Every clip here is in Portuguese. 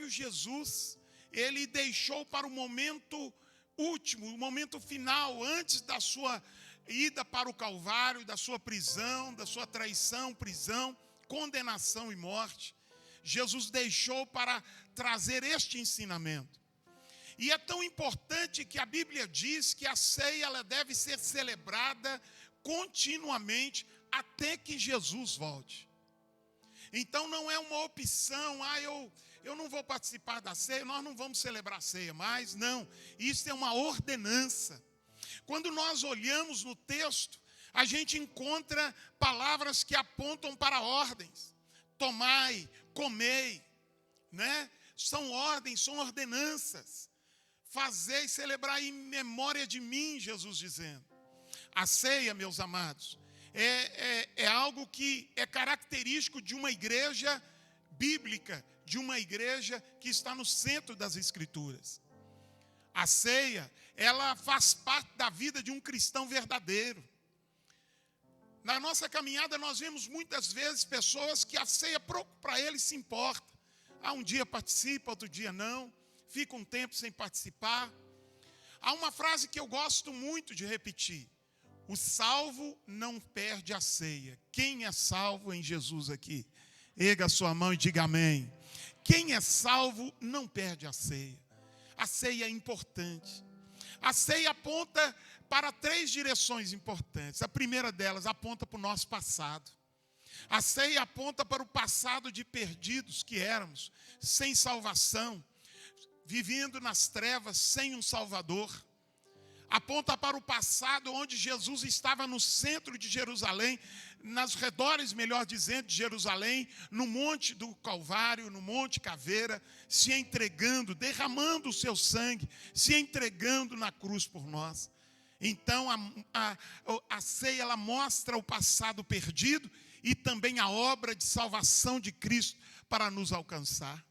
próprio Jesus, ele deixou para o momento último, o momento final, antes da sua ida para o Calvário, da sua prisão, da sua traição, prisão, condenação e morte. Jesus deixou para trazer este ensinamento. E é tão importante que a Bíblia diz que a ceia ela deve ser celebrada continuamente até que Jesus volte. Então não é uma opção, eu não vou participar da ceia, nós não vamos celebrar a ceia mais, não. Isso é uma ordenança. Quando nós olhamos no texto, a gente encontra palavras que apontam para ordens. Tomai, comei, né? São ordens, são ordenanças. Fazei e celebrar em memória de mim, Jesus dizendo. A ceia, meus amados, é algo que é característico de uma igreja bíblica, de uma igreja que está no centro das Escrituras. A ceia, ela faz parte da vida de um cristão verdadeiro. Na nossa caminhada nós vemos muitas vezes pessoas que a ceia para eles se importa. Um dia participa, outro dia não, fica um tempo sem participar. Há uma frase que eu gosto muito de repetir: o salvo não perde a ceia. Quem é salvo em Jesus aqui? Erga a sua mão e diga amém. Quem é salvo não perde a ceia. A ceia é importante. A ceia aponta para 3 direções importantes. A primeira delas aponta para o nosso passado. A ceia aponta para o passado de perdidos que éramos, sem salvação, vivendo nas trevas, sem um Salvador. Aponta para o passado onde Jesus estava no centro de Jerusalém, nas redores, melhor dizendo, de Jerusalém, no Monte do Calvário, no Monte Caveira, se entregando, derramando o seu sangue, se entregando na cruz por nós. Então a ceia ela mostra o passado perdido e também a obra de salvação de Cristo para nos alcançar.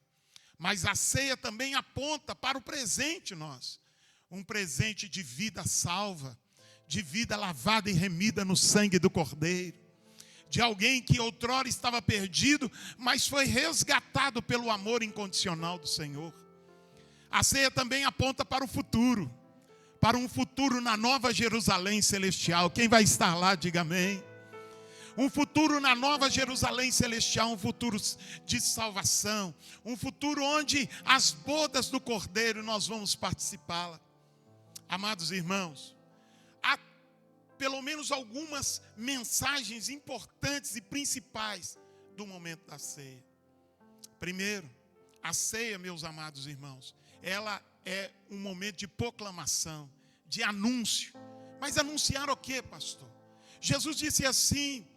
Mas a ceia também aponta para o presente nosso. Um presente de vida salva, de vida lavada e remida no sangue do Cordeiro. De alguém que outrora estava perdido, mas foi resgatado pelo amor incondicional do Senhor. A ceia também aponta para o futuro. Para um futuro na nova Jerusalém celestial. Quem vai estar lá, diga amém. Um futuro na nova Jerusalém celestial, um futuro de salvação. Um futuro onde as bodas do Cordeiro nós vamos participá-la. Amados irmãos, há pelo menos algumas mensagens importantes e principais do momento da ceia. Primeiro, a ceia, meus amados irmãos, ela é um momento de proclamação, de anúncio. Mas anunciar o quê, pastor? Jesus disse assim: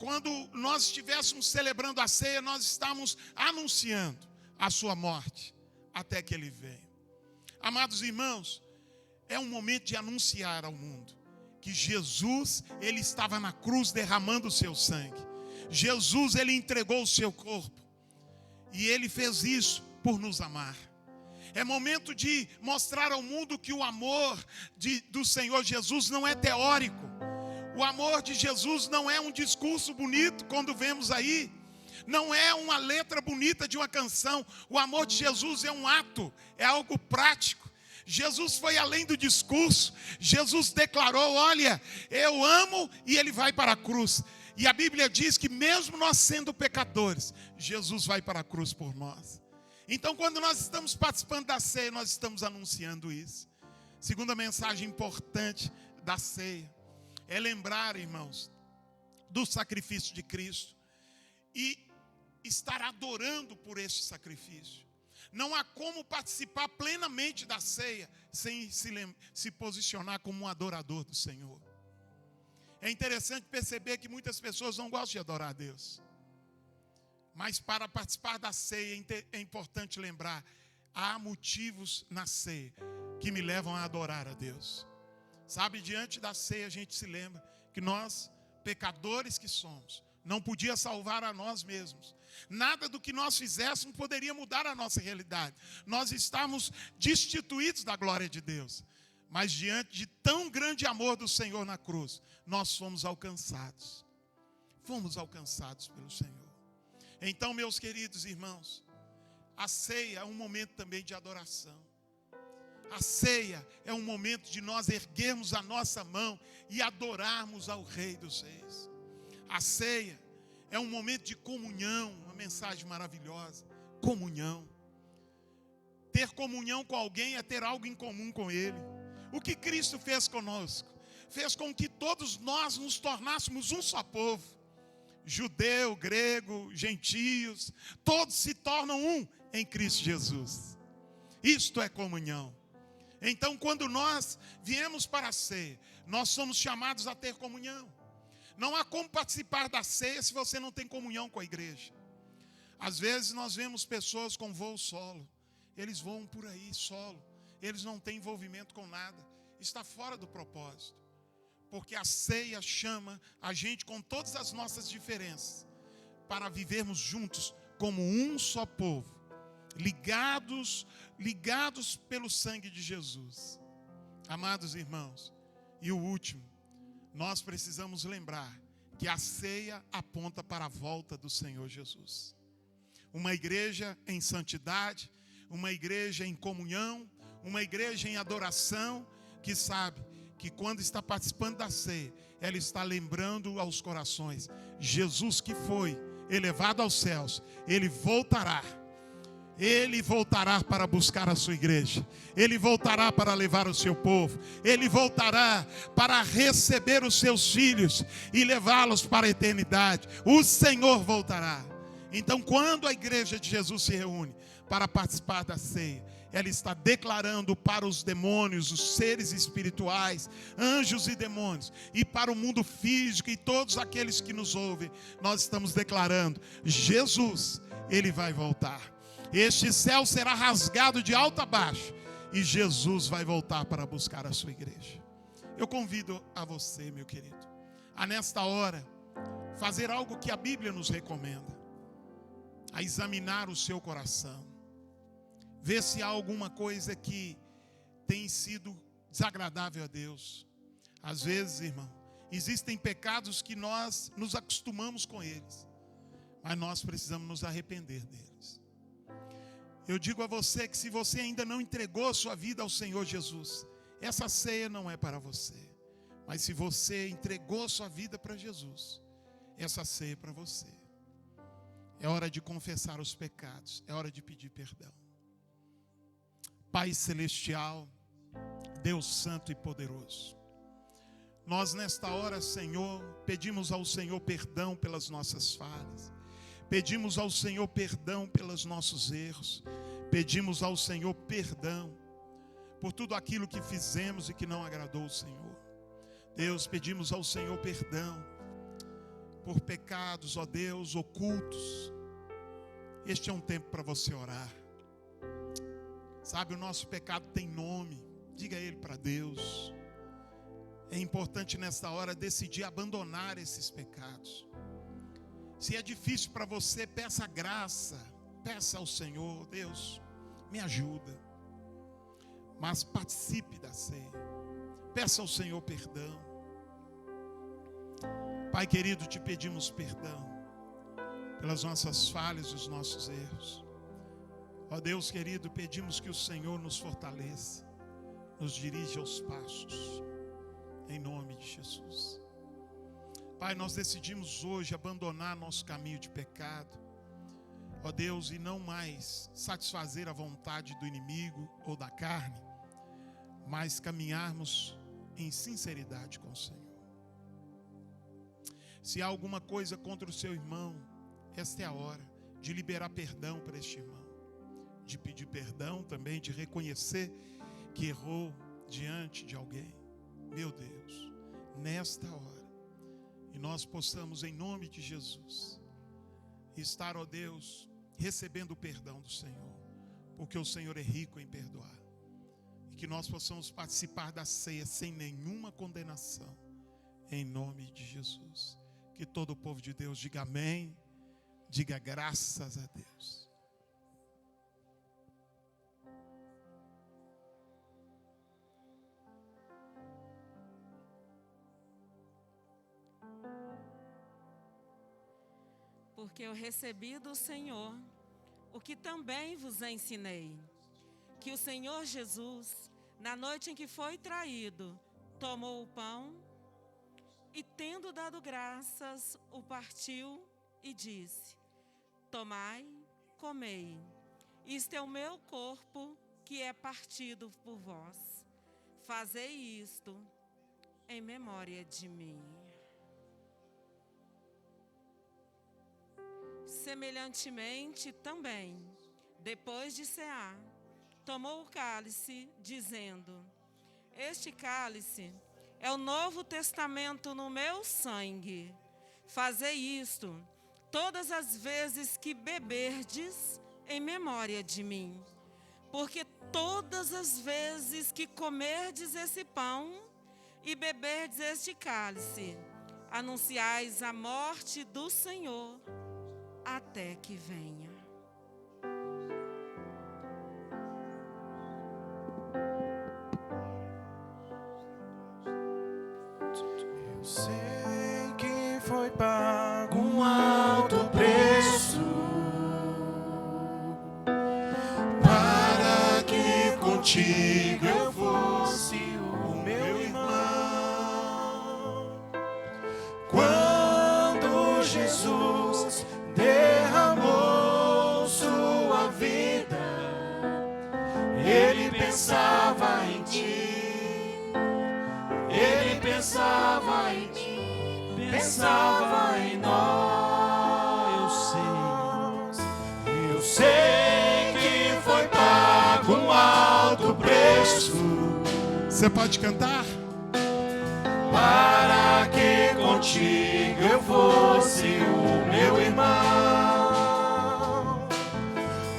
quando nós estivéssemos celebrando a ceia, nós estamos anunciando a sua morte até que ele venha. Amados irmãos, é um momento de anunciar ao mundo que Jesus, ele estava na cruz derramando o seu sangue. Jesus, ele entregou o seu corpo. E ele fez isso por nos amar. É momento de mostrar ao mundo que o amor do Senhor Jesus não é teórico. O amor de Jesus não é um discurso bonito, quando vemos aí. Não é uma letra bonita de uma canção. O amor de Jesus é um ato, é algo prático. Jesus foi além do discurso. Jesus declarou: olha, eu amo, e ele vai para a cruz. E a Bíblia diz que mesmo nós sendo pecadores, Jesus vai para a cruz por nós. Então, quando nós estamos participando da ceia, nós estamos anunciando isso. Segunda mensagem importante da ceia é lembrar, irmãos, do sacrifício de Cristo e estar adorando por este sacrifício. Não há como participar plenamente da ceia sem se posicionar como um adorador do Senhor. É interessante perceber que muitas pessoas não gostam de adorar a Deus. Mas para participar da ceia é importante lembrar: há motivos na ceia que me levam a adorar a Deus. Sabe, diante da ceia a gente se lembra que nós, pecadores que somos, não podia salvar a nós mesmos. Nada do que nós fizéssemos poderia mudar a nossa realidade. Nós estávamos destituídos da glória de Deus. Mas diante de tão grande amor do Senhor na cruz, nós fomos alcançados. Fomos alcançados pelo Senhor. Então, meus queridos irmãos, A ceia é um momento também de adoração. A ceia é um momento de nós erguermos a nossa mão e adorarmos ao Rei dos Reis. A ceia é um momento de comunhão, uma mensagem maravilhosa. Comunhão. Ter comunhão com alguém é ter algo em comum com Ele. O que Cristo fez conosco? Fez com que todos nós nos tornássemos um só povo. Judeu, grego, gentios, todos se tornam um em Cristo Jesus. Isto é comunhão. Então, quando nós viemos para a ceia, nós somos chamados a ter comunhão. Não há como participar da ceia se você não tem comunhão com a igreja. Às vezes nós vemos pessoas com voo solo. Eles voam por aí solo. Eles não têm envolvimento com nada. Está fora do propósito. Porque a ceia chama a gente com todas as nossas diferenças para vivermos juntos como um só povo, ligados pelo sangue de Jesus. Amados irmãos, e o último, nós precisamos lembrar que a ceia aponta para a volta do Senhor Jesus. Uma igreja em santidade, uma igreja em comunhão, uma igreja em adoração, que sabe que quando está participando da ceia, ela está lembrando aos corações, Jesus que foi elevado aos céus, Ele voltará para buscar a sua igreja, Ele voltará para levar o seu povo, Ele voltará para receber os seus filhos e levá-los para a eternidade. O Senhor voltará. Então, quando a igreja de Jesus se reúne para participar da ceia, ela está declarando para os demônios, os seres espirituais, anjos e demônios, e para o mundo físico e todos aqueles que nos ouvem, nós estamos declarando: Jesus, Ele vai voltar. Este céu será rasgado de alto a baixo e Jesus vai voltar para buscar a sua igreja. Eu convido a você, meu querido, a nesta hora fazer algo que a Bíblia nos recomenda, a examinar o seu coração, ver se há alguma coisa que tem sido desagradável a Deus. Às vezes, irmão, existem pecados que nós nos acostumamos com eles, mas nós precisamos nos arrepender deles. Eu digo a você que se você ainda não entregou sua vida ao Senhor Jesus, essa ceia não é para você. Mas se você entregou sua vida para Jesus, essa ceia é para você. É hora de confessar os pecados, é hora de pedir perdão. Pai celestial, Deus santo e poderoso, nós nesta hora, Senhor, pedimos ao Senhor perdão pelas nossas falhas, pedimos ao Senhor perdão pelos nossos erros, pedimos ao Senhor perdão por tudo aquilo que fizemos e que não agradou o Senhor. Deus, pedimos ao Senhor perdão por pecados, ó Deus, ocultos. Este é um tempo para você orar. Sabe, o nosso pecado tem nome. Diga ele para Deus. É importante nesta hora decidir abandonar esses pecados. Se é difícil para você, peça graça. Peça ao Senhor: Deus, me ajuda. Mas participe da ceia. Peça ao Senhor perdão. Pai querido, te pedimos perdão pelas nossas falhas e os nossos erros. Ó Deus querido, pedimos que o Senhor nos fortaleça, nos dirija aos passos, em nome de Jesus. Pai, nós decidimos hoje abandonar nosso caminho de pecado, ó Deus, e não mais satisfazer a vontade do inimigo ou da carne, mas caminharmos em sinceridade com o Senhor. Se há alguma coisa contra o seu irmão, esta é a hora de liberar perdão para este irmão, de pedir perdão também, de reconhecer que errou diante de alguém. Meu Deus, nesta hora, e nós possamos, em nome de Jesus, estar, ó Deus, recebendo o perdão do Senhor, porque o Senhor é rico em perdoar, e que nós possamos participar da ceia sem nenhuma condenação, em nome de Jesus. Que todo o povo de Deus diga amém, diga graças a Deus. Porque eu recebi do Senhor o que também vos ensinei, que o Senhor Jesus, na noite em que foi traído, tomou o pão e, tendo dado graças, o partiu e disse: tomai, comei, isto é o meu corpo que é partido por vós. Fazei isto em memória de mim. Semelhantemente também, depois de cear, tomou o cálice, dizendo: este cálice é o novo testamento no meu sangue. Fazei isto todas as vezes que beberdes em memória de mim. Porque todas as vezes que comerdes esse pão e beberdes este cálice, anunciais a morte do Senhor até que venha. Eu sei que foi pago um alto preço para que contigo eu fosse o meu irmão. Quando Jesus derramou sua vida, ele pensava em ti. Ele pensava em ti, pensava em nós. Eu sei que foi pago um alto preço. Você pode cantar? Para que contigo eu fosse o meu irmão.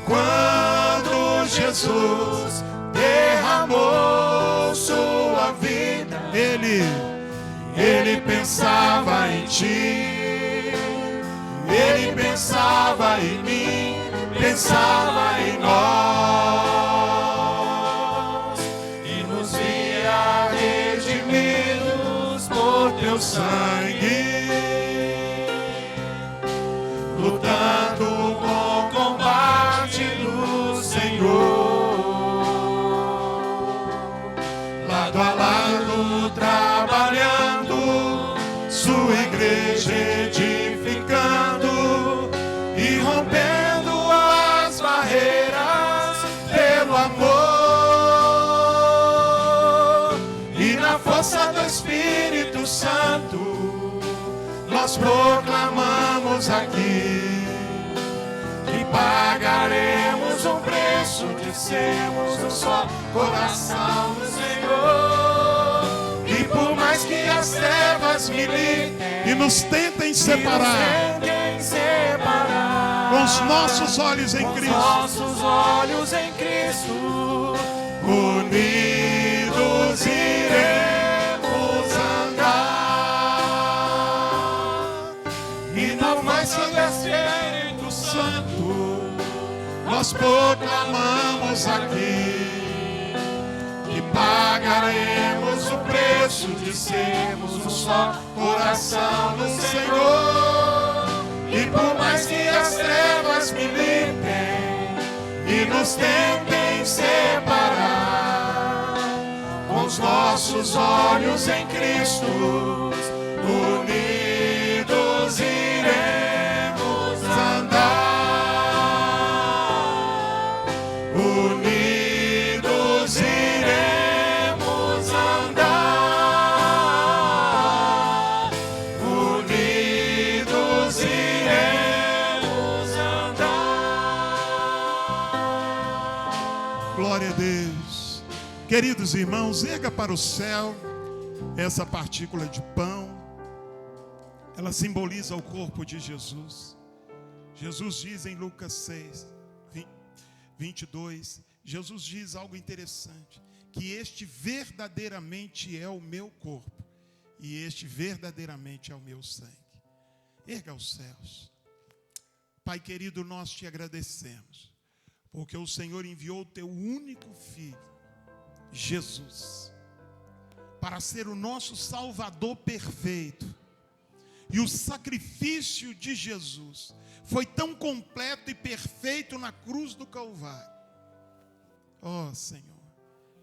Quando Jesus derramou sua vida, ele pensava em ti, ele pensava em mim, pensava em nós, e nos via redimidos por teu sangue, lutando com o combate do Senhor, lado a lado trabalhando, sua igreja edificando e rompendo as barreiras pelo amor. E na força do Espírito Santo nós proclamamos aqui que pagaremos um preço de sermos um só coração do Senhor. E por mais que as trevas militem E nos tentem separar, com os nossos olhos em Cristo, nossos olhos em Cristo, unidos iremos andar. E não mais que o Espírito Santo nós proclamamos aqui que pagaremos o preço de sermos um só coração no Senhor. E por mais que as trevas militem e nos tentem separar, com os nossos olhos em Cristo, unidos iremos andar. Unidos iremos andar. Unidos iremos andar. glória a Deus. Queridos irmãos, erga para o céu essa partícula de pão. Ela simboliza o corpo de Jesus. Jesus diz em Lucas 6, 22, Jesus diz algo interessante, que este verdadeiramente é o meu corpo e este verdadeiramente é o meu sangue. Erga aos céus. Pai querido, nós te agradecemos, porque o Senhor enviou o teu único Filho, Jesus, para ser o nosso Salvador perfeito. E o sacrifício de Jesus foi tão completo e perfeito na cruz do Calvário. Ó Senhor,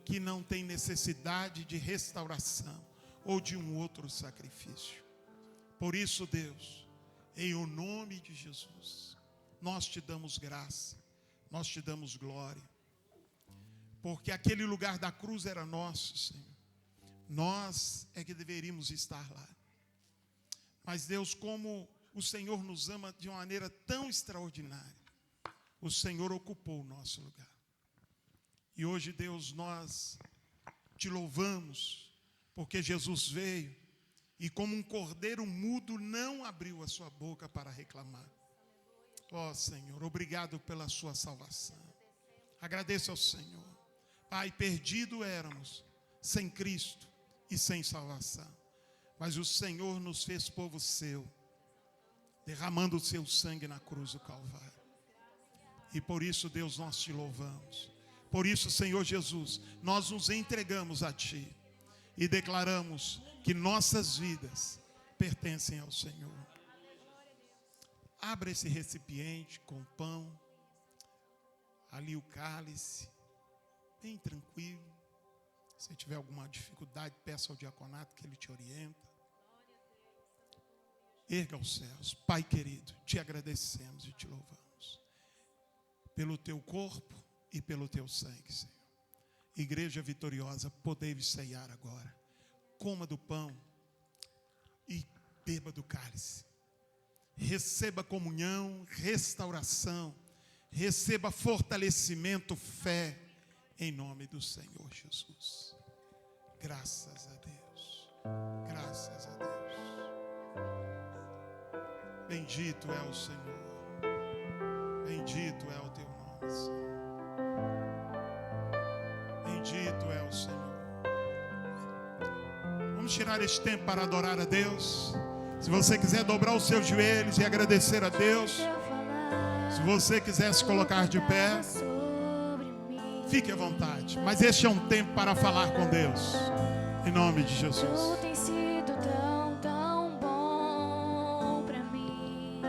que não tem necessidade de restauração ou de um outro sacrifício. Por isso, Deus, em o nome de Jesus, nós te damos graça, nós te damos glória. Porque aquele lugar da cruz era nosso, Senhor. Nós é que deveríamos estar lá. Mas Deus, como o Senhor nos ama de uma maneira tão extraordinária, o Senhor ocupou o nosso lugar. E hoje, Deus, nós te louvamos, porque Jesus veio e como um cordeiro mudo não abriu a sua boca para reclamar. Ó Senhor, obrigado pela sua salvação. Agradeço ao Senhor. Pai, perdido éramos, sem Cristo e sem salvação. Mas o Senhor nos fez povo seu, derramando o seu sangue na cruz do Calvário. E por isso, Deus, nós te louvamos. Por isso, Senhor Jesus, nós nos entregamos a Ti e declaramos que nossas vidas pertencem ao Senhor. Abra esse recipiente com pão, ali o cálice, bem tranquilo. Se tiver alguma dificuldade, peça ao diaconato que ele te orienta. Erga aos céus. Pai querido, te agradecemos e te louvamos pelo teu corpo e pelo teu sangue, Senhor. Igreja vitoriosa, podei-vos ceiar agora. Coma do pão e beba do cálice. Receba comunhão, restauração, receba fortalecimento, fé, em nome do Senhor Jesus. Graças a Deus. Graças a Deus. Bendito é o Senhor. Bendito é o teu nome, Senhor. Bendito é o Senhor. Vamos tirar este tempo para adorar a Deus. Se você quiser dobrar os seus joelhos e agradecer a Deus, se você quiser se colocar de pé, fique à vontade. Mas este é um tempo para falar com Deus. Em nome de Jesus. Tu tem sido tão bom pra mim.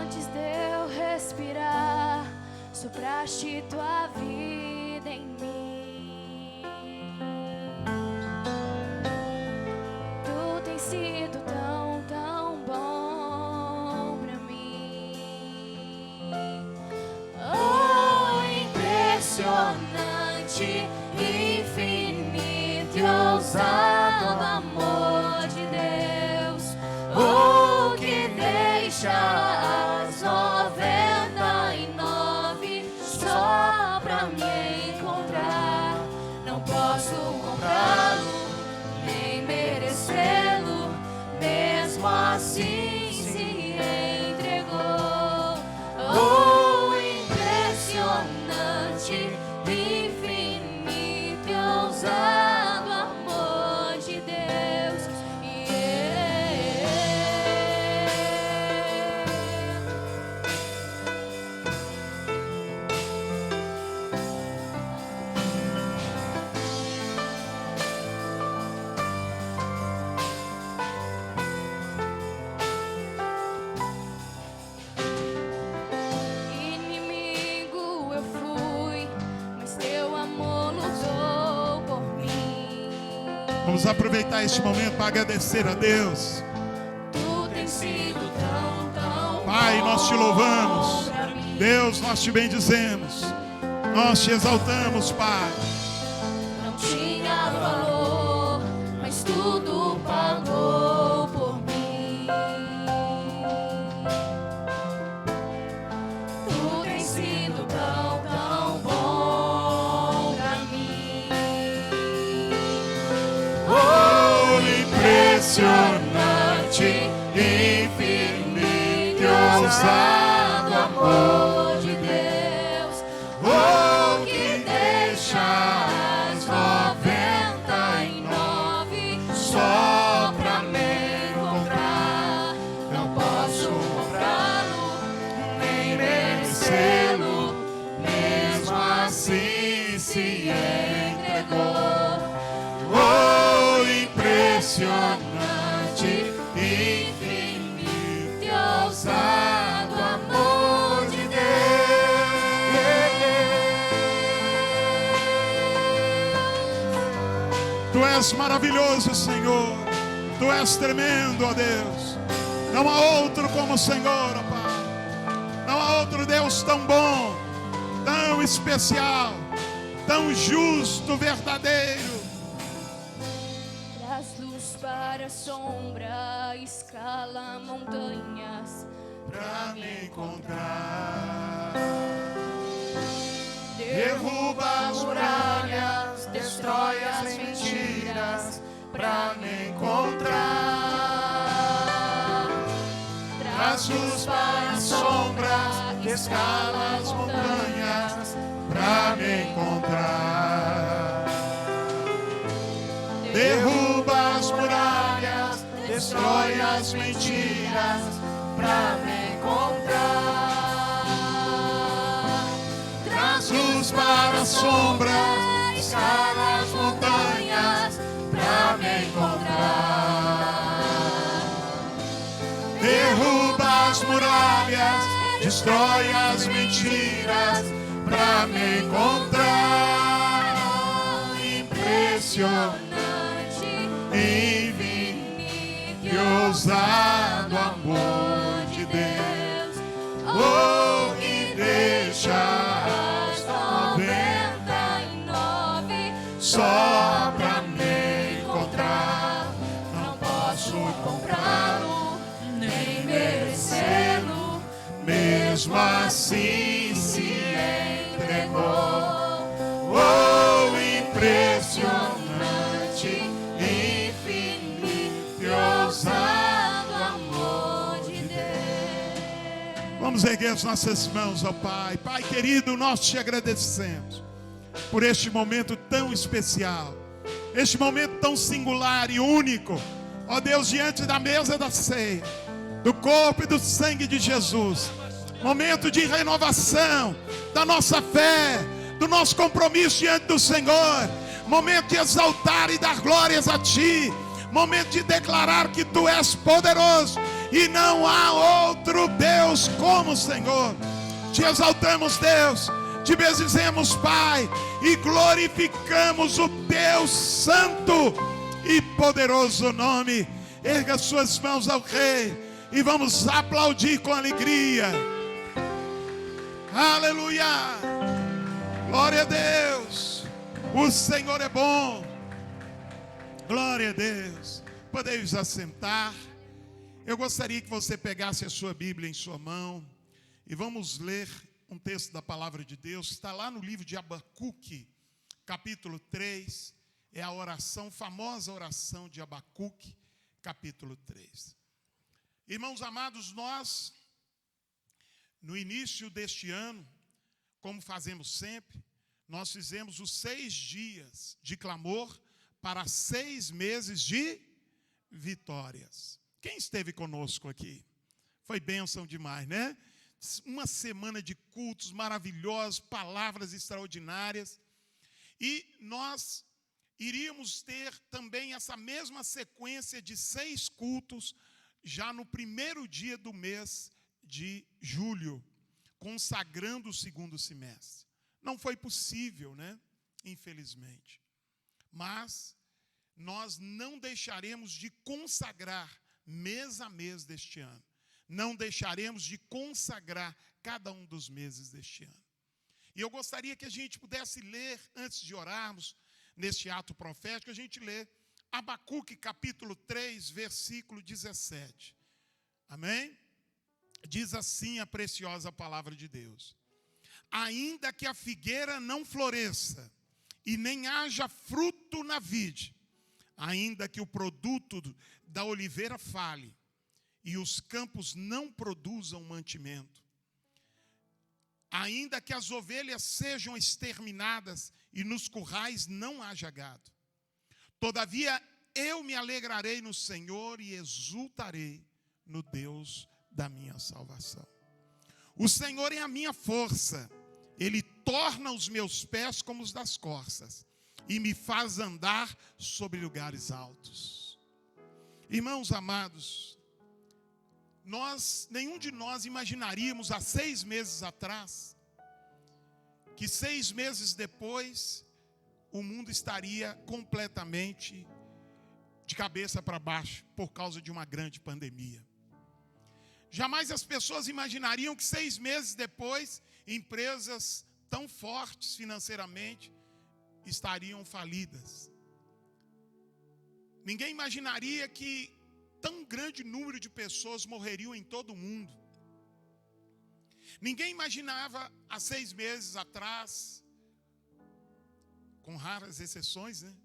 Antes de eu respirar, sopraste tua vida em mim. Tu tem sido tão bom pra mim. Oh, impressionante, infinito e ousado amor de Deus. Oh, que deixa as 99 só pra me encontrar. Não posso comprá-lo, nem merecê-lo, mesmo assim se entregou. Oh, impressionante, infinito e ousado amor de Deus. Inimigo eu fui, mas teu amor lutou por mim. Vamos aproveitar este momento para agradecer a Deus. Tu tens sido tão Pai, nós te bom louvamos. pra mim. Deus, nós te bendizemos. Nós te exaltamos, Pai. Não tinha valor, mas tudo pagou por mim. Tu tens sido tão bom pra mim. Oh, impressionante, infinito e ousado amor de Deus. Oh, Que deixa as 99 só pra me encontrar. Não posso comprá-lo, nem merecê-lo, mesmo assim se entregou. Oh, impressionante, infinito e ousado amor de Deus. Tu és maravilhoso, Senhor. Tu és tremendo, ó Deus. Não há outro como o Senhor, ó Pai. Não há outro Deus tão bom, tão especial, tão justo, verdadeiro. Traz luz para a sombra, escala montanhas Pra me encontrar, derruba as muralhas, destrói as mentiras. Pra me encontrar, traz luz para a sombra, escala as montanhas. Pra me encontrar, derruba as muralhas, destrói as mentiras. Pra me encontrar, traz luz para a sombra, escala as montanhas. Pra me encontrar, derruba as muralhas, destrói as mentiras. Pra me encontrar, impressionante, infinito e ousado amor de Deus. Oh, que deixa as 99 só pra me encontrar. Não posso comprá-lo, nem merecê-lo, mesmo assim se entregou. Oh, impressionante, infinito e ousado amor de Deus. Vamos erguer as nossas mãos ao Pai. Pai querido, nós te agradecemos por este momento tão especial, este momento tão singular e único, ó Deus, diante da mesa da ceia, do corpo e do sangue de Jesus. Momento de renovação da nossa fé, do nosso compromisso diante do Senhor. Momento de exaltar e dar glórias a Ti. Momento de declarar que Tu és poderoso e não há outro Deus como o Senhor. Te exaltamos, Deus, te bendizemos, Pai, e glorificamos o Teu santo e poderoso nome. Erga suas mãos ao Rei e vamos aplaudir com alegria. Aleluia! Glória a Deus! O Senhor é bom. Glória a Deus. Podeis assentar. Eu gostaria que você pegasse a sua Bíblia em sua mão e vamos ler um texto da palavra de Deus. Está lá no livro de Abacuque, capítulo 3. É a oração, famosa oração de Abacuque, capítulo 3. Irmãos amados, nós, no início deste ano, como fazemos sempre, nós fizemos os 6 dias de clamor para 6 meses de vitórias. Quem esteve conosco aqui? Foi bênção demais, né? Uma semana de cultos maravilhosos, palavras extraordinárias. E nós iríamos ter também essa mesma sequência de 6 cultos já no primeiro dia do mês de julho, consagrando o segundo semestre. Não foi possível, né? Infelizmente. Mas nós não deixaremos de consagrar mês a mês deste ano. Não deixaremos de consagrar cada um dos meses deste ano. E eu gostaria que a gente pudesse ler, antes de orarmos, neste ato profético, a gente lê Abacuque capítulo 3, versículo 17. Amém? Diz assim a preciosa palavra de Deus: ainda que a figueira não floresça e nem haja fruto na vide, ainda que o produto da oliveira fale e os campos não produzam mantimento, ainda que as ovelhas sejam exterminadas e nos currais não haja gado, todavia eu me alegrarei no Senhor e exultarei no Deus da minha salvação. O Senhor é a minha força, Ele torna os meus pés como os das corças e me faz andar sobre lugares altos. Irmãos amados, nenhum de nós imaginaríamos há 6 meses atrás, que 6 meses depois, o mundo estaria completamente de cabeça para baixo, por causa de uma grande pandemia. Jamais as pessoas imaginariam que 6 meses depois, empresas tão fortes financeiramente estariam falidas. Ninguém imaginaria que tão grande número de pessoas morreriam em todo o mundo. Ninguém imaginava há 6 meses atrás, com raras exceções, né?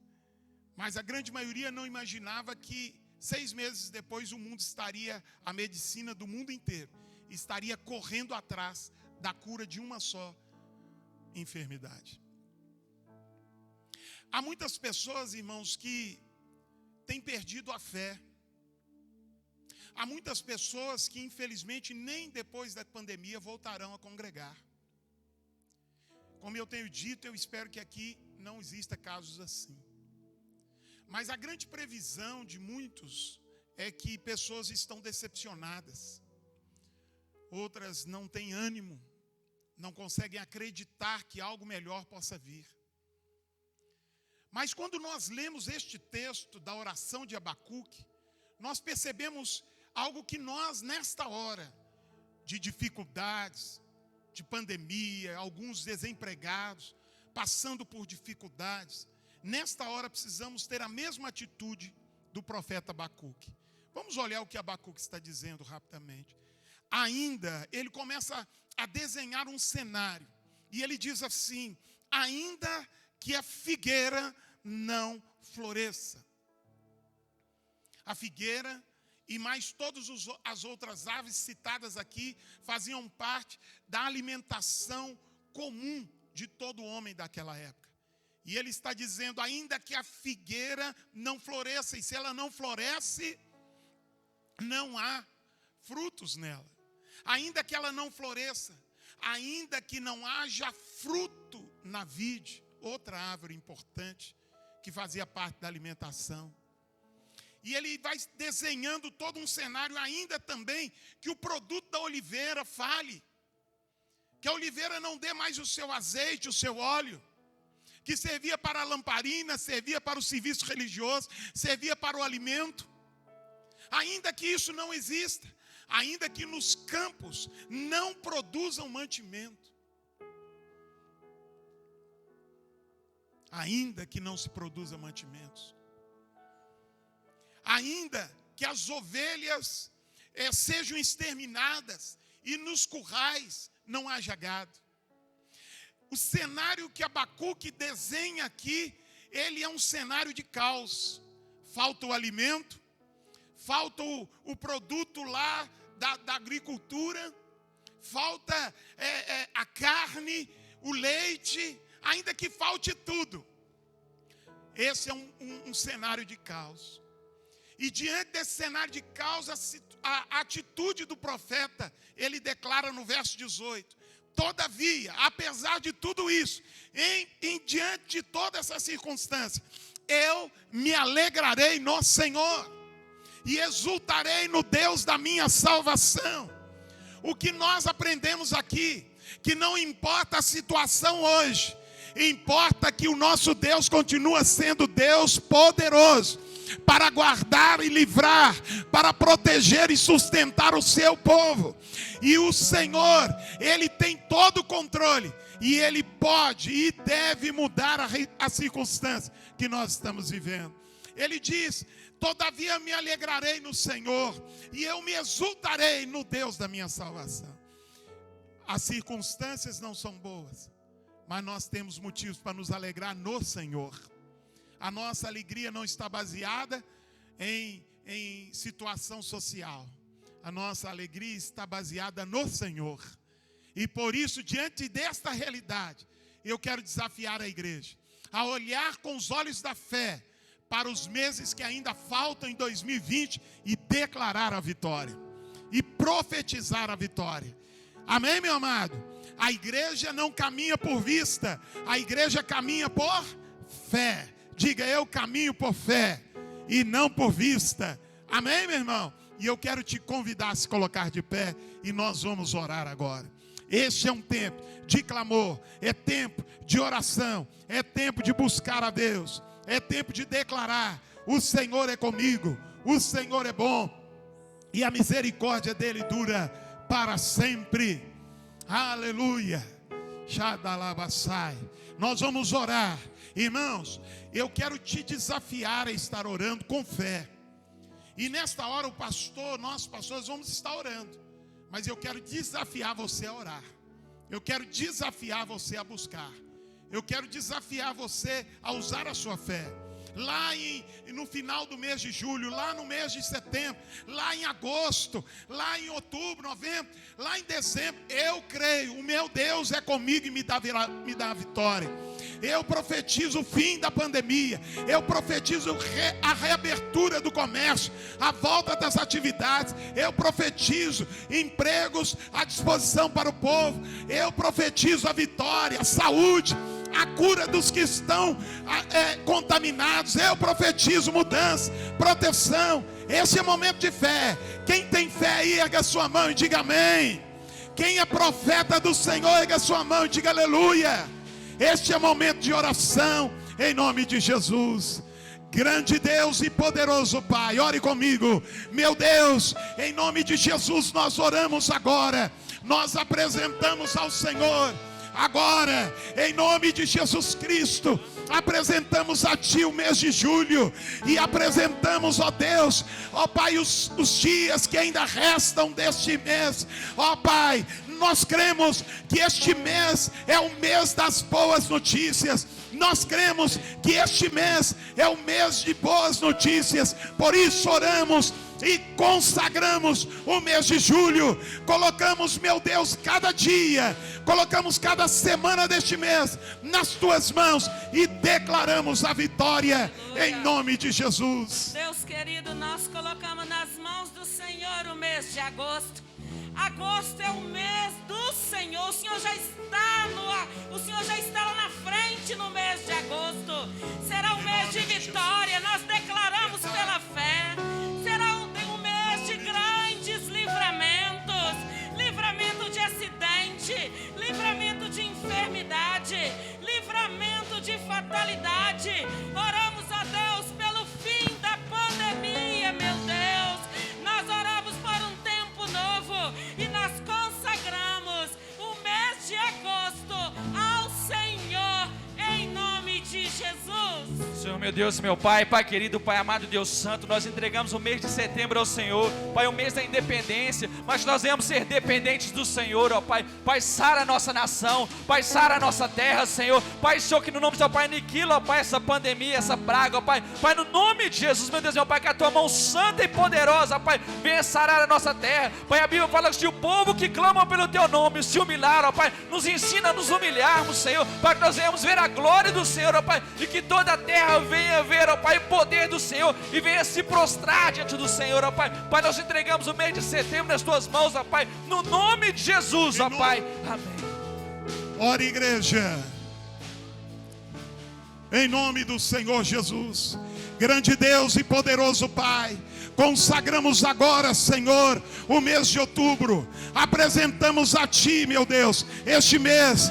Mas a grande maioria não imaginava que 6 meses depois o mundo estaria, a medicina do mundo inteiro, estaria correndo atrás da cura de uma só enfermidade. Há muitas pessoas, irmãos, que têm perdido a fé. Há muitas pessoas que, infelizmente, nem depois da pandemia voltarão a congregar. Como eu tenho dito, eu espero que aqui não exista casos assim. Mas a grande previsão de muitos é que pessoas estão decepcionadas. Outras não têm ânimo, não conseguem acreditar que algo melhor possa vir. Mas quando nós lemos este texto da oração de Abacuque, nós percebemos algo que nós, nesta hora de dificuldades, de pandemia, alguns desempregados, passando por dificuldades, nesta hora precisamos ter a mesma atitude do profeta Abacuque. Vamos olhar o que Abacuque está dizendo rapidamente. Ainda, ele começa a desenhar um cenário, e ele diz assim: ainda que a figueira não floresça. A figueira e mais todas as outras aves citadas aqui faziam parte da alimentação comum de todo homem daquela época. E ele está dizendo, ainda que a figueira não floresça, e se ela não floresce, não há frutos nela. Ainda que ela não floresça, ainda que não haja fruto na vide, outra árvore importante que fazia parte da alimentação. E ele vai desenhando todo um cenário ainda também que o produto da oliveira fale. Que a oliveira não dê mais o seu azeite, o seu óleo. Que servia para a lamparina, servia para o serviço religioso, servia para o alimento. Ainda que isso não exista, ainda que nos campos não produzam mantimento. Ainda que não se produza mantimentos. Ainda que as ovelhas sejam exterminadas e nos currais não haja gado. O cenário que Abacuque desenha aqui, ele é um cenário de caos. Falta o alimento, falta o produto lá da agricultura, falta a carne, o leite, ainda que falte tudo. Esse é um cenário de caos. E diante desse cenário de caos, a atitude do profeta, ele declara no verso 18: todavia, apesar de tudo isso, diante de toda essa circunstância, eu me alegrarei no Senhor e exultarei no Deus da minha salvação. O que nós aprendemos aqui, que não importa a situação hoje, importa que o nosso Deus continua sendo Deus poderoso para guardar e livrar, para proteger e sustentar o seu povo. E o Senhor, Ele tem todo o controle, e Ele pode e deve mudar a circunstância que nós estamos vivendo. Ele diz, todavia me alegrarei no Senhor, e eu me exultarei no Deus da minha salvação. As circunstâncias não são boas, mas nós temos motivos para nos alegrar no Senhor. A nossa alegria não está baseada em situação social. A nossa alegria está baseada no Senhor. E por isso, diante desta realidade, eu quero desafiar a igreja a olhar com os olhos da fé para os meses que ainda faltam em 2020 e declarar a vitória. E profetizar a vitória. Amém, meu amado? A igreja não caminha por vista, a igreja caminha por fé. Diga, eu caminho por fé e não por vista. Amém, meu irmão? E eu quero te convidar a se colocar de pé e nós vamos orar agora. Este é um tempo de clamor, é tempo de oração, é tempo de buscar a Deus, é tempo de declarar: o Senhor é comigo, o Senhor é bom e a misericórdia dele dura para sempre. Aleluia. Shadalabassai. Nós vamos orar. Irmãos, eu quero te desafiar a estar orando com fé. E nesta hora nós pastores vamos estar orando. Mas eu quero desafiar você a orar. Eu quero desafiar você a buscar. Eu quero desafiar você a usar a sua fé. Lá no final do mês de julho, lá no mês de setembro, lá em agosto, lá em outubro, novembro, lá em dezembro, eu creio, o meu Deus é comigo e me dá a vitória. Eu profetizo o fim da pandemia, eu profetizo a reabertura do comércio, a volta das atividades, eu profetizo empregos à disposição para o povo, eu profetizo a vitória, a saúde, a cura dos que estão contaminados. Eu profetizo mudança, proteção. Esse é momento de fé. Quem tem fé aí, erga a sua mão e diga amém. Quem é profeta do Senhor, erga a sua mão e diga aleluia. Este é momento de oração em nome de Jesus. Grande Deus e poderoso Pai, ore comigo. Meu Deus, em nome de Jesus nós oramos agora. Nós apresentamos ao Senhor agora, em nome de Jesus Cristo, apresentamos a Ti o mês de julho e apresentamos, ó Deus, ó Pai, os dias que ainda restam deste mês. Ó Pai, nós cremos que este mês é o mês das boas notícias. Nós cremos que este mês é o mês de boas notícias. Por isso oramos e consagramos o mês de julho. Colocamos, meu Deus, cada dia, colocamos cada semana deste mês nas Tuas mãos e declaramos a vitória. Aleluia. Em nome de Jesus. Deus querido, nós colocamos nas mãos do Senhor o mês de agosto. Agosto é o mês do Senhor. O Senhor já está lá na frente no mês de agosto. Será um mês de vitória. Nós declaramos pela fé. Será um mês de grandes livramentos. Livramento de acidente, livramento de enfermidade, livramento de fatalidade. Oramos a Deus pelo fim da pandemia, meu Deus. Nós oramos por um tempo novo e nós consagramos o mês de agosto ao Senhor, em nome de Jesus. Senhor, meu Deus, meu Pai, Pai querido, Pai amado, Deus Santo, nós entregamos o mês de setembro ao Senhor, Pai, o mês da independência, mas nós devemos ser dependentes do Senhor, ó Pai. Pai, sara a nossa nação, Pai, sara a nossa terra, Senhor. Pai, Senhor, que no nome do Seu Pai aniquila, ó Pai, essa pandemia, essa praga, ó Pai. Pai, no nome de Jesus, meu Deus, meu Pai, que a Tua mão santa e poderosa, Pai, venha sarar a nossa terra. Pai, a Bíblia fala que se o povo que clama pelo Teu nome se humilhar, ó Pai, nos ensina a nos humilharmos, Senhor, para que nós venhamos ver a glória do Senhor, ó Pai, e que toda a terra venha ver, ó Pai, o poder do Senhor e venha se prostrar diante do Senhor, ó Pai. Pai, nós entregamos o mês de setembro nas Tuas mãos, ó Pai, no nome de Jesus, ó Pai. Amém. Ora, igreja, em nome do Senhor Jesus, grande Deus e poderoso Pai, consagramos agora, Senhor, o mês de outubro. Apresentamos a Ti, meu Deus, este mês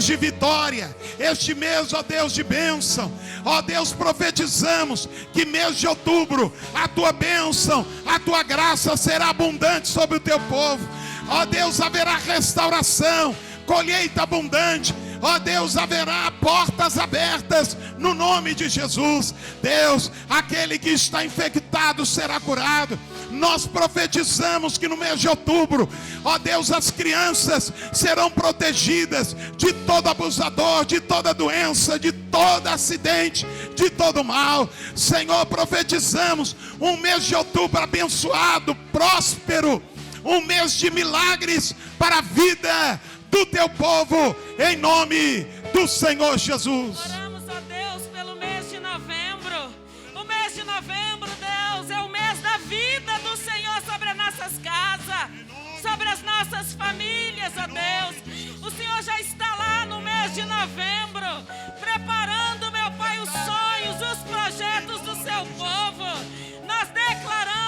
de vitória, este mês, ó Deus, de bênção. Ó Deus, profetizamos que mês de outubro a Tua bênção, a Tua graça será abundante sobre o Teu povo. Ó Deus, haverá restauração, colheita abundante. Ó Deus, haverá portas abertas no nome de Jesus. Deus, aquele que está infectado será curado. Nós profetizamos que no mês de outubro, ó Deus, as crianças serão protegidas de todo abusador, de toda doença, de todo acidente, de todo mal. Senhor, profetizamos um mês de outubro abençoado, próspero, um mês de milagres para a vida do Teu povo, em nome do Senhor Jesus. Oramos a Deus pelo mês de novembro. O mês de novembro, Deus, é o mês da vida do Senhor sobre as nossas casas, sobre as nossas famílias, ó Deus. O Senhor já está lá no mês de novembro, preparando, meu Pai, os sonhos, os projetos do Seu povo. Nós declaramos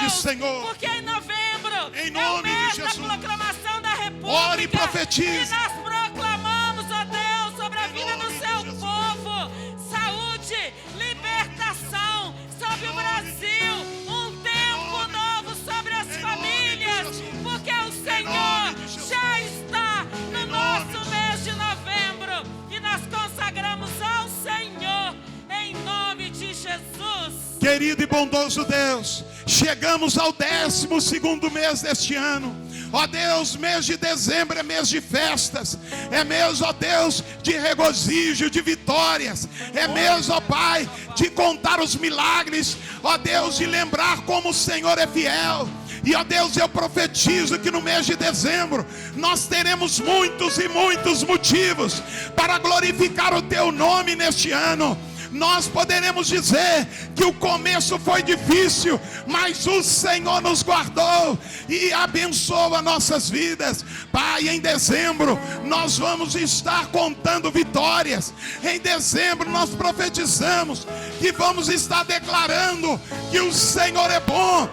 Deus, Senhor. porque em novembro Em é o nome de mês da Jesus. proclamação da República. Ore e profetize. E nós proclamamos, ó Deus, sobre a Em vida nome do de seu Jesus. povo, saúde, libertação sobre o Brasil, um tempo novo sobre as Em nome de famílias, Jesus. porque o nome Senhor de Jesus. já está no Em nome nosso de mês de novembro e nós consagramos ao Senhor em nome de Jesus. Querido e bondoso Deus, chegamos ao 12º mês deste ano. Ó Deus, mês de dezembro é mês de festas, é mês, ó Deus, de regozijo, de vitórias, é mês, ó Pai, de contar os milagres, ó Deus, de lembrar como o Senhor é fiel. E ó Deus, eu profetizo que no mês de dezembro nós teremos muitos e muitos motivos para glorificar o teu nome neste ano. Nós poderemos dizer que o começo foi difícil, mas o Senhor nos guardou e abençoa nossas vidas. Pai, em dezembro nós vamos estar contando vitórias. Em dezembro nós profetizamos que vamos estar declarando que o Senhor é bom,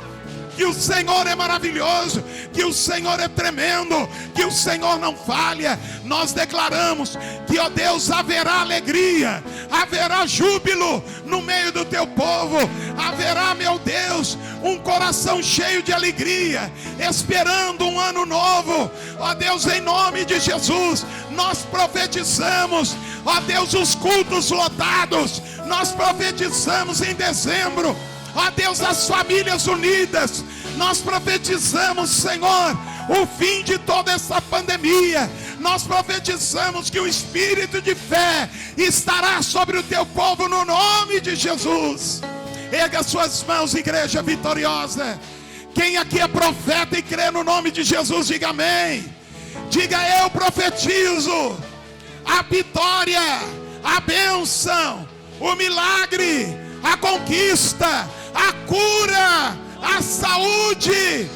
que o Senhor é maravilhoso, que o Senhor é tremendo, que o Senhor não falha. Nós declaramos que, ó Deus, haverá alegria, haverá júbilo no meio do teu povo, haverá, meu Deus, um coração cheio de alegria, esperando um ano novo. Ó Deus, em nome de Jesus, nós profetizamos, ó Deus, os cultos lotados, nós profetizamos em dezembro, ó Deus, as famílias unidas. Nós profetizamos, Senhor, o fim de toda essa pandemia. Nós profetizamos que o espírito de fé estará sobre o teu povo no nome de Jesus. Erga suas mãos, igreja vitoriosa. Quem aqui é profeta e crê no nome de Jesus, diga amém. Diga: eu profetizo a vitória, a bênção, o milagre, a conquista, a cura, a saúde,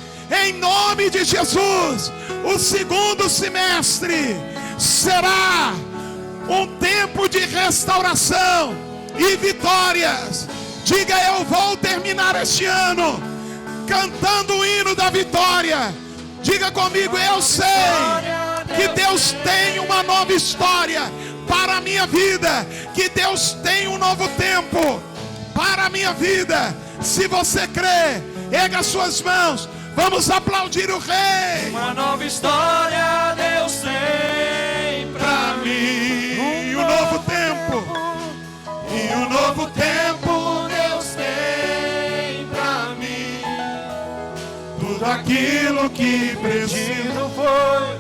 em nome de Jesus. O segundo semestre será um tempo de restauração e vitórias. Diga: eu vou terminar este ano cantando o hino da vitória. Diga comigo: eu sei que Deus tem uma nova história para a minha vida, que Deus tem um novo tempo para a minha vida. Se você crê, erga suas mãos, vamos aplaudir o Rei. Uma nova história Deus tem pra mim. E um novo tempo, E um novo tempo Deus tem pra mim. Tudo aquilo que preciso foi,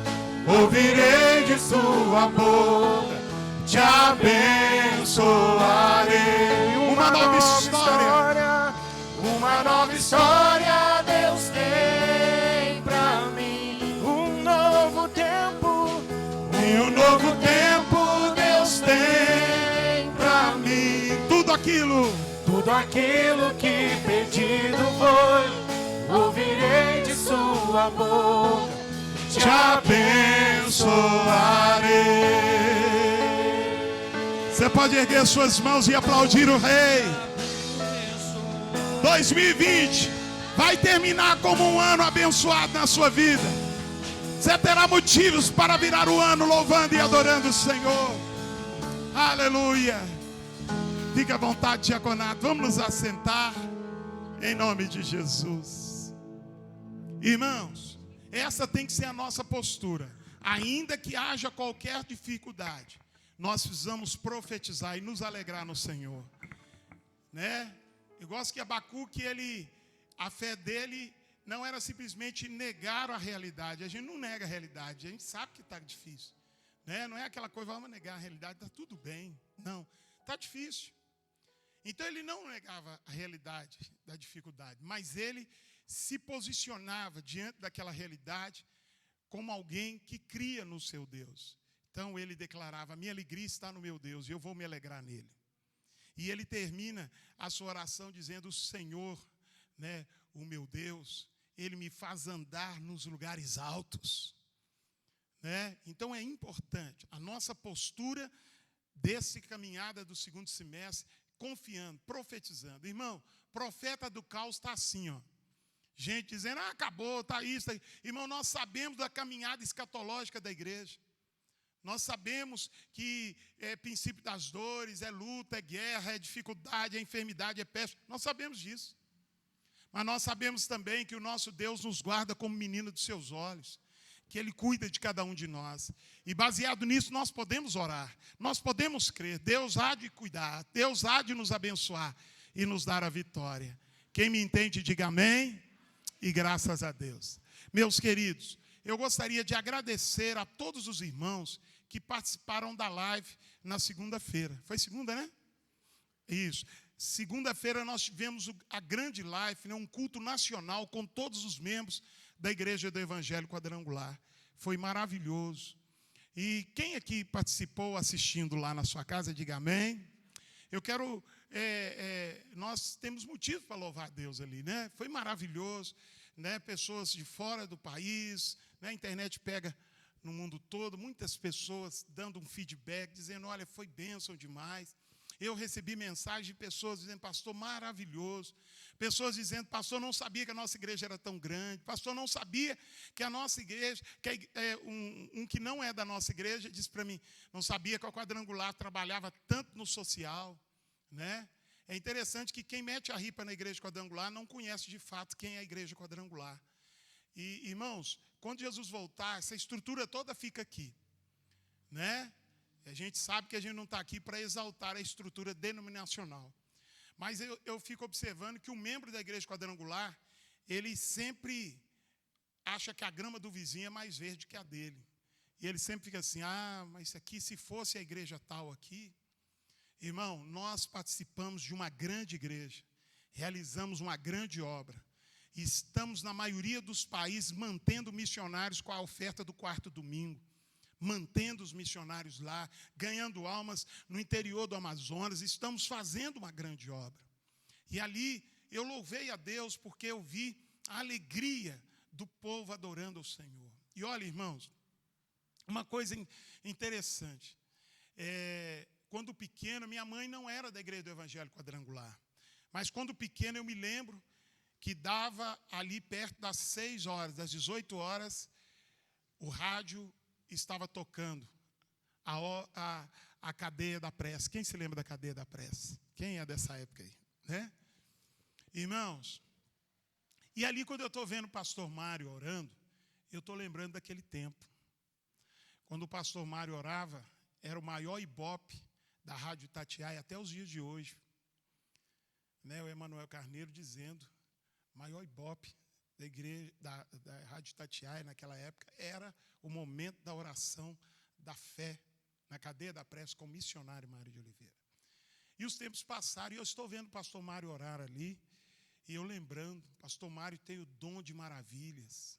ouvirei de sua boca, te abençoarei. uma nova história. Uma nova história Deus tem pra mim. Um novo tempo. E um novo tempo Deus tem pra mim. Tudo aquilo que pedido foi, ouvirei de sua boca, te abençoarei. Você pode erguer suas mãos e aplaudir o Rei. 2020 vai terminar como um ano abençoado na sua vida. Você terá motivos para virar o ano louvando e adorando o Senhor. Aleluia. Fique à vontade, diaconato. Vamos nos assentar em nome de Jesus. Irmãos, essa tem que ser a nossa postura. Ainda que haja qualquer dificuldade, nós precisamos profetizar e nos alegrar no Senhor, né? Eu gosto que Abacuque, a fé dele não era simplesmente negar a realidade. A gente não nega a realidade, a gente sabe que está difícil, né? Não é aquela coisa, vamos negar a realidade, está tudo bem. Não, está difícil. Então ele não negava a realidade da dificuldade, mas ele se posicionava diante daquela realidade como alguém que cria no seu Deus. Então ele declarava: minha alegria está no meu Deus e eu vou me alegrar nele. E ele termina a sua oração dizendo: o Senhor, né, o meu Deus, ele me faz andar nos lugares altos, né? Então é importante a nossa postura desse caminhada do segundo semestre, confiando, profetizando. Irmão, profeta do caos está assim, ó. Gente dizendo, acabou, está isso. Tá... Irmão, nós sabemos da caminhada escatológica da igreja. Nós sabemos que é princípio das dores, é luta, é guerra, é dificuldade, é enfermidade, é peste. Nós sabemos disso. Mas nós sabemos também que o nosso Deus nos guarda como menino dos seus olhos, que Ele cuida de cada um de nós. E baseado nisso, nós podemos orar, nós podemos crer. Deus há de cuidar, Deus há de nos abençoar e nos dar a vitória. Quem me entende, diga amém e graças a Deus. Meus queridos, eu gostaria de agradecer a todos os irmãos que participaram da live na segunda-feira. Foi segunda, né? Isso. Segunda-feira nós tivemos a grande live, né, um culto nacional com todos os membros da Igreja do Evangelho Quadrangular. Foi maravilhoso. E quem aqui participou assistindo lá na sua casa, diga amém. Eu quero... nós temos motivo para louvar a Deus ali, né? Foi maravilhoso, né? Pessoas de fora do país, né? A internet pega no mundo todo, muitas pessoas dando um feedback, dizendo, olha, foi bênção demais. Eu recebi mensagem de pessoas dizendo, pastor, maravilhoso. Pessoas dizendo, pastor, não sabia que a nossa igreja era tão grande. Pastor, não sabia que a nossa igreja, um que não é da nossa igreja, disse para mim, não sabia que a Quadrangular trabalhava tanto no social, né? É interessante que quem mete a ripa na igreja quadrangular não conhece de fato quem é a igreja quadrangular. E, irmãos, quando Jesus voltar, essa estrutura toda fica aqui, né? A gente sabe que a gente não está aqui para exaltar a estrutura denominacional. Mas eu fico observando que o membro da igreja quadrangular, ele sempre acha que a grama do vizinho é mais verde que a dele. E ele sempre fica assim, mas aqui, se fosse a igreja tal aqui... Irmão, nós participamos de uma grande igreja, realizamos uma grande obra. E estamos, na maioria dos países, mantendo missionários com a oferta do quarto domingo. Mantendo os missionários lá, ganhando almas no interior do Amazonas. Estamos fazendo uma grande obra. E ali eu louvei a Deus porque eu vi a alegria do povo adorando ao Senhor. E olha, irmãos, uma coisa interessante. Quando pequeno, minha mãe não era da Igreja do Evangelho Quadrangular. Mas quando pequeno, eu me lembro que dava ali perto das 6 horas, das 18 horas, o rádio estava tocando a cadeia da prece. Quem se lembra da cadeia da prece? Quem é dessa época aí? Né? Irmãos, e ali quando eu estou vendo o pastor Mário orando, eu estou lembrando daquele tempo. Quando o pastor Mário orava, era o maior ibope da Rádio Itatiaia até os dias de hoje. Né, o Emanuel Carneiro dizendo, maior ibope da igreja, da Rádio Itatiaia naquela época, era o momento da oração, da fé, na cadeia da prece com o missionário Mário de Oliveira. E os tempos passaram, e eu estou vendo o pastor Mário orar ali, e eu lembrando, o pastor Mário tem o dom de maravilhas.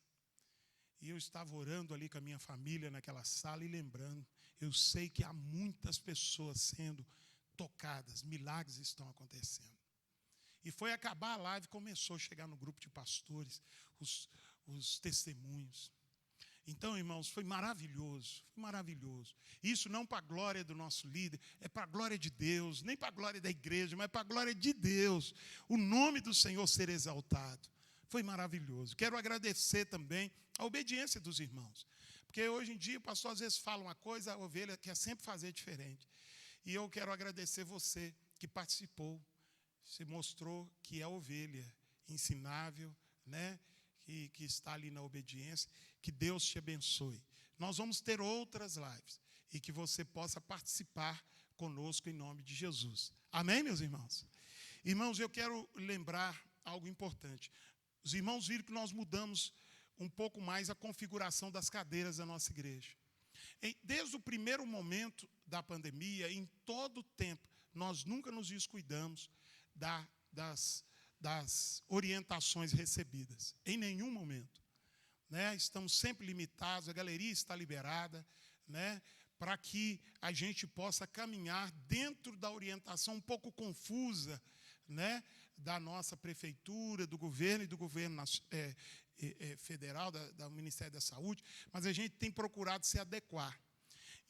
E eu estava orando ali com a minha família naquela sala e lembrando, eu sei que há muitas pessoas sendo tocadas, milagres estão acontecendo. E foi acabar a live, começou a chegar no grupo de pastores, os testemunhos. Então, irmãos, foi maravilhoso, foi maravilhoso. Isso não para a glória do nosso líder, é para a glória de Deus, nem para a glória da igreja, mas para a glória de Deus. O nome do Senhor ser exaltado. Foi maravilhoso. Quero agradecer também a obediência dos irmãos. Porque hoje em dia o pastor às vezes fala uma coisa, a ovelha quer sempre fazer diferente. E eu quero agradecer você que participou. Você mostrou que é ovelha, ensinável, né? Que está ali na obediência. Que Deus te abençoe. Nós vamos ter outras lives e que você possa participar conosco em nome de Jesus. Amém, meus irmãos? Irmãos, eu quero lembrar algo importante. Os irmãos viram que nós mudamos um pouco mais a configuração das cadeiras da nossa igreja. Desde o primeiro momento da pandemia, em todo o tempo, nós nunca nos descuidamos das orientações recebidas, em nenhum momento. Né? Estamos sempre limitados, a galeria está liberada, né? Para que a gente possa caminhar dentro da orientação um pouco confusa, né? Da nossa prefeitura, do governo e do governo federal, do Ministério da Saúde, mas a gente tem procurado se adequar.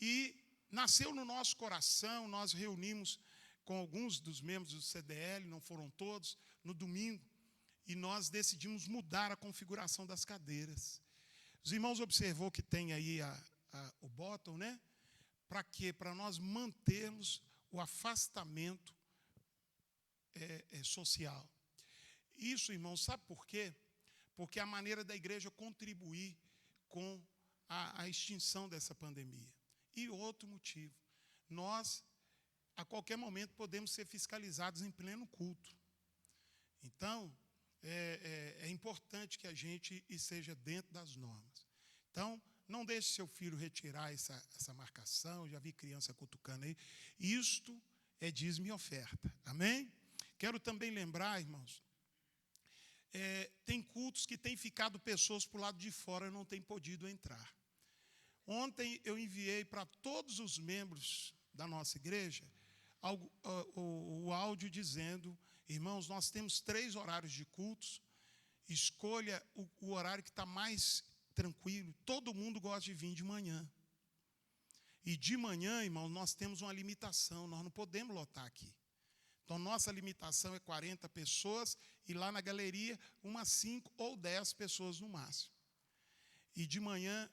E nasceu no nosso coração, nós reunimos com alguns dos membros do CDL, não foram todos, no domingo, e nós decidimos mudar a configuração das cadeiras. Os irmãos observou que tem aí o bottom, né? Para quê? Para nós mantermos o afastamento social. Isso, irmãos, sabe por quê? Porque é a maneira da igreja contribuir com a extinção dessa pandemia. E outro motivo, nós, a qualquer momento, podemos ser fiscalizados em pleno culto. Então, é importante que a gente esteja dentro das normas. Então, não deixe seu filho retirar essa marcação, já vi criança cutucando aí. Isto é dízimo e oferta, amém? Quero também lembrar, irmãos, tem cultos que têm ficado pessoas para o lado de fora e não têm podido entrar. Ontem eu enviei para todos os membros da nossa igreja o áudio dizendo: irmãos, nós temos 3 horários de cultos, escolha o horário que está mais tranquilo. Todo mundo gosta de vir de manhã. E de manhã, irmãos, nós temos uma limitação, nós não podemos lotar aqui. Então, nossa limitação é 40 pessoas e lá na galeria, umas 5 ou 10 pessoas no máximo. E de manhã,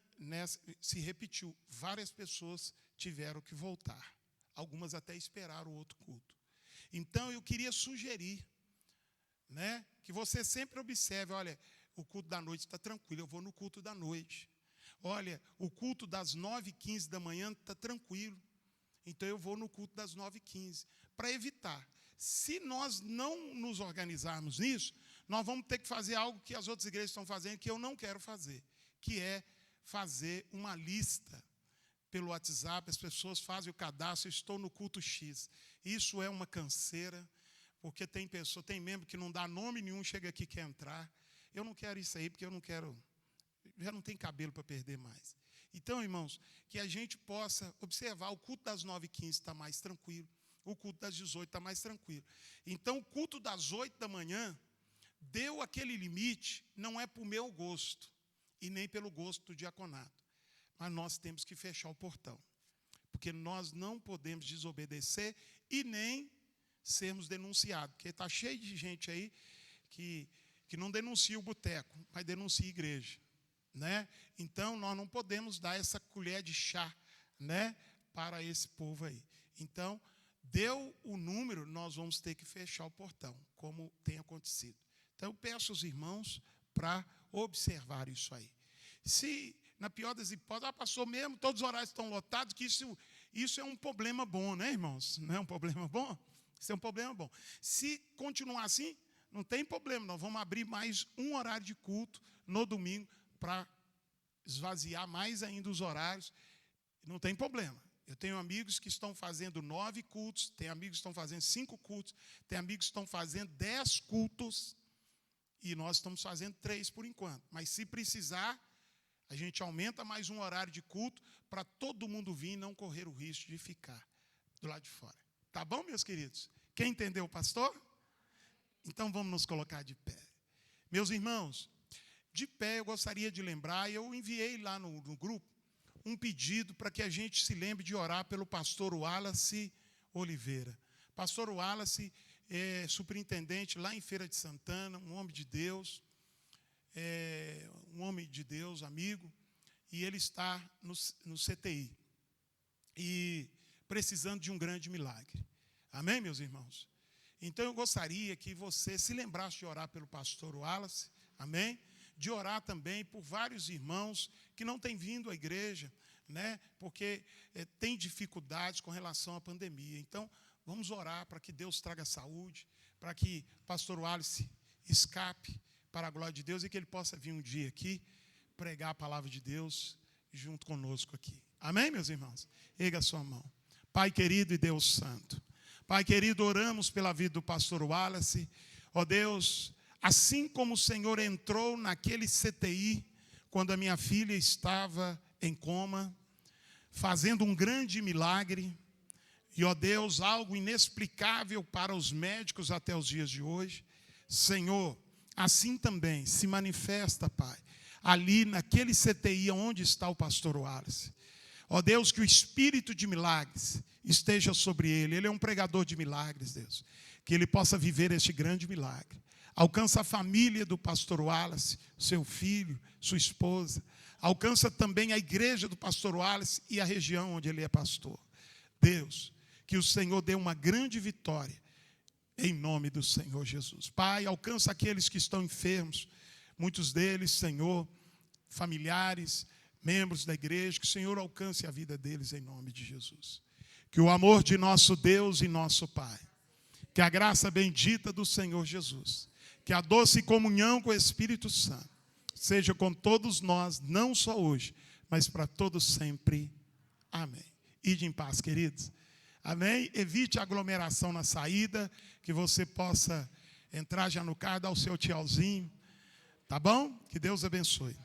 se repetiu, várias pessoas tiveram que voltar. Algumas até esperaram o outro culto. Então, eu queria sugerir, né, que você sempre observe, olha, o culto da noite está tranquilo, eu vou no culto da noite. Olha, o culto das 9h15 da manhã está tranquilo, então eu vou no culto das 9h15. Para evitar, se nós não nos organizarmos nisso, nós vamos ter que fazer algo que as outras igrejas estão fazendo, que eu não quero fazer, que é fazer uma lista pelo WhatsApp, as pessoas fazem o cadastro, eu estou no culto X. Isso é uma canseira, porque tem membro que não dá nome nenhum, chega aqui e quer entrar. Eu não quero isso aí, porque eu não quero, já não tem cabelo para perder mais. Então, irmãos, que a gente possa observar, o culto das 9h15 está mais tranquilo, o culto das 18 está mais tranquilo. Então, o culto das 8 da manhã deu aquele limite, não é para o meu gosto, e nem pelo gosto do diaconato. Mas nós temos que fechar o portão, porque nós não podemos desobedecer e nem sermos denunciados, porque está cheio de gente aí que não denuncia o boteco, mas denuncia a igreja, né? Então, nós não podemos dar essa colher de chá, né, para esse povo aí. Então, deu o número, nós vamos ter que fechar o portão, como tem acontecido. Então, eu peço aos irmãos para observar isso aí. Se, na pior das hipóteses, pastor, mesmo, todos os horários estão lotados, que isso é um problema bom, né, irmãos? Não é um problema bom? Isso é um problema bom. Se continuar assim, não tem problema, nós vamos abrir mais um horário de culto no domingo para esvaziar mais ainda os horários. Não tem problema. Eu tenho amigos que estão fazendo 9 cultos, tem amigos que estão fazendo 5 cultos, tem amigos que estão fazendo 10 cultos, e nós estamos fazendo 3 por enquanto. Mas se precisar, a gente aumenta mais um horário de culto para todo mundo vir e não correr o risco de ficar do lado de fora. Tá bom, meus queridos? Quem entendeu, pastor? Então, vamos nos colocar de pé. Meus irmãos, de pé eu gostaria de lembrar, eu enviei lá no grupo um pedido para que a gente se lembre de orar pelo pastor Wallace Oliveira. Pastor Wallace é superintendente lá em Feira de Santana, um homem de Deus, amigo, e ele está no CTI, e precisando de um grande milagre. Amém, meus irmãos? Então, eu gostaria que você se lembrasse de orar pelo pastor Wallace, amém? De orar também por vários irmãos que não têm vindo à igreja, né? Porque tem dificuldades com relação à pandemia. Então, vamos orar para que Deus traga saúde, para que o pastor Wallace escape para a glória de Deus e que ele possa vir um dia aqui pregar a palavra de Deus junto conosco aqui. Amém, meus irmãos? Erga a sua mão. Pai querido e Deus santo, Pai querido, oramos pela vida do pastor Wallace. Ó Deus, assim como o Senhor entrou naquele CTI, quando a minha filha estava em coma, fazendo um grande milagre, e ó Deus, algo inexplicável para os médicos até os dias de hoje, Senhor, assim também se manifesta, Pai, ali naquele CTI onde está o pastor Wallace. Ó Deus, que o espírito de milagres esteja sobre ele. Ele é um pregador de milagres, Deus. Que ele possa viver este grande milagre. Alcança a família do pastor Wallace, seu filho, sua esposa. Alcança também a igreja do pastor Wallace e a região onde ele é pastor. Deus, que o Senhor dê uma grande vitória em nome do Senhor Jesus. Pai, alcança aqueles que estão enfermos, muitos deles, Senhor, familiares, membros da igreja, que o Senhor alcance a vida deles em nome de Jesus. Que o amor de nosso Deus e nosso Pai, que a graça bendita do Senhor Jesus, que a doce comunhão com o Espírito Santo seja com todos nós, não só hoje, mas para todos sempre. Amém. Ide em paz, queridos. Amém? Evite aglomeração na saída, que você possa entrar já no carro, dar o seu tchauzinho. Tá bom? Que Deus abençoe.